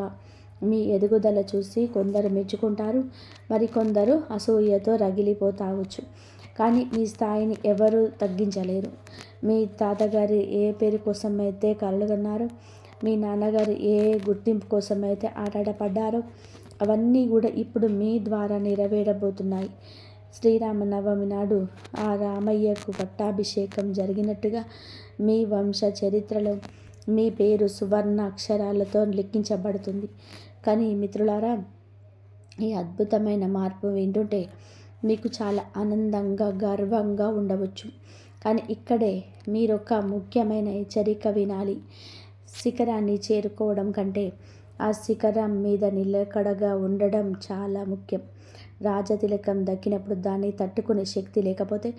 A: మీ ఎదుగుదల చూసి కొందరు మెచ్చుకుంటారు, మరికొందరు అసూయతో రగిలిపోతావచ్చు. కానీ మీ స్థాయిని ఎవరూ తగ్గించలేరు. మీ తాతగారు ఏ పేరు కోసమైతే కలలుగన్నారో, మీ నాన్నగారు ఏ గుర్తింపు కోసమైతే ఆరాటపడ్డారో, అవన్నీ కూడా ఇప్పుడు మీ ద్వారా నెరవేరబోతున్నాయి. శ్రీరామనవమి నాడు ఆ రామయ్యకు పట్టాభిషేకం జరిగినట్టుగా మీ వంశ చరిత్రలో మీ పేరు సువర్ణ అక్షరాలతో లిఖించబడుతుంది. కానీ మిత్రులారా, ఈ అద్భుతమైన మార్పు వింటుంటే మీకు చాలా ఆనందంగా, గర్వంగా ఉండవచ్చు. కానీ ఇక్కడే మీరొక ముఖ్యమైన హెచ్చరిక వినాలి. శిఖరాన్ని చేరుకోవడం కంటే ఆ శిఖరం మీద నిలకడగా ఉండడం చాలా ముఖ్యం. రాజతిలకం దక్కినప్పుడు దాన్ని తట్టుకునే శక్తి లేకపోతే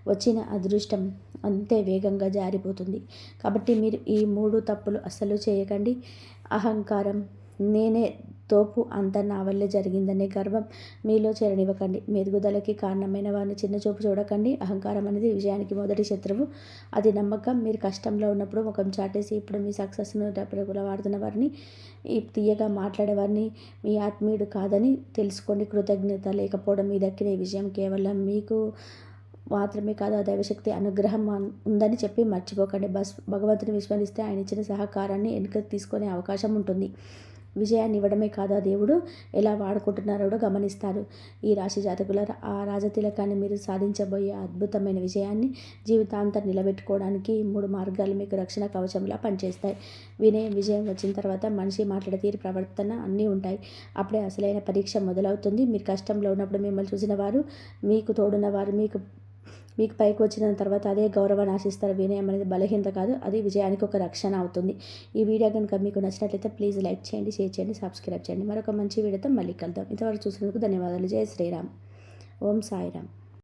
A: వచ్చిన అదృష్టం అంతే వేగంగా జారిపోతుంది. కాబట్టి మీరు ఈ 3 తప్పులు అస్సలు చేయకండి. అహంకారం, నేనే తోపు, అంతా నా వల్లే జరిగిందనే గర్వం మీలో చేరనివ్వకండి. మీ ఎదుగుదలకి కారణమైన వారిని చిన్నచూపు చూడకండి. అహంకారం అనేది విజయానికి మొదటి శత్రువు. అది నమ్మకం. మీరు కష్టంలో ఉన్నప్పుడు ముఖం చాటేసి ఇప్పుడు మీ సక్సెస్ను డబ్బులు వాడుతున్న వారిని, ఈ తీయగా మాట్లాడేవారిని మీ ఆత్మీయుడు కాదని తెలుసుకోండి. కృతజ్ఞత లేకపోవడం మీ దక్కిన ఈ విజయం కేవలం మీకు మాత్రమే కాదు, ఆ దైవశక్తి అనుగ్రహం ఉందని చెప్పి మర్చిపోకండి. భగవంతుని విస్మరిస్తే ఆయన ఇచ్చిన సహకారాన్ని వెనుక తీసుకునే అవకాశం ఉంటుంది. విజయాన్ని ఇవ్వడమే కాదు, ఆ దేవుడు ఎలా వాడుకుంటున్నారో కూడా గమనిస్తారు. ఈ రాశి జాతకుల ఆ రాజతిలకాన్ని మీరు సాధించబోయే అద్భుతమైన విజయాన్ని జీవితాంతం నిలబెట్టుకోవడానికి 3 మార్గాలు మీకు రక్షణ కవచంలా పనిచేస్తాయి. వినయం, విజయం వచ్చిన తర్వాత మనిషి మాట్లాడే తీరు, ప్రవర్తన అన్నీ ఉంటాయి. అప్పుడే అసలైన పరీక్ష మొదలవుతుంది. మీరు కష్టంలో ఉన్నప్పుడు మిమ్మల్ని చూసిన వారు, మీకు తోడున్న వారు మీకు పైకి వచ్చిన తర్వాత అదే గౌరవాన్ని ఆశిస్తారు. వినయం అనేది బలహీనత కాదు, అది విజయానికి ఒక రక్షణ అవుతుంది. ఈ వీడియో కనుక మీకు నచ్చినట్లయితే ప్లీజ్ లైక్ చేయండి, షేర్ చేయండి, సబ్స్క్రైబ్ చేయండి. మరొక మంచి వీడియోతో మళ్ళీ కలుద్దాం. ఇంతవరకు చూసినందుకు ధన్యవాదాలు. జై శ్రీరామ్. ఓం సాయిరామ్.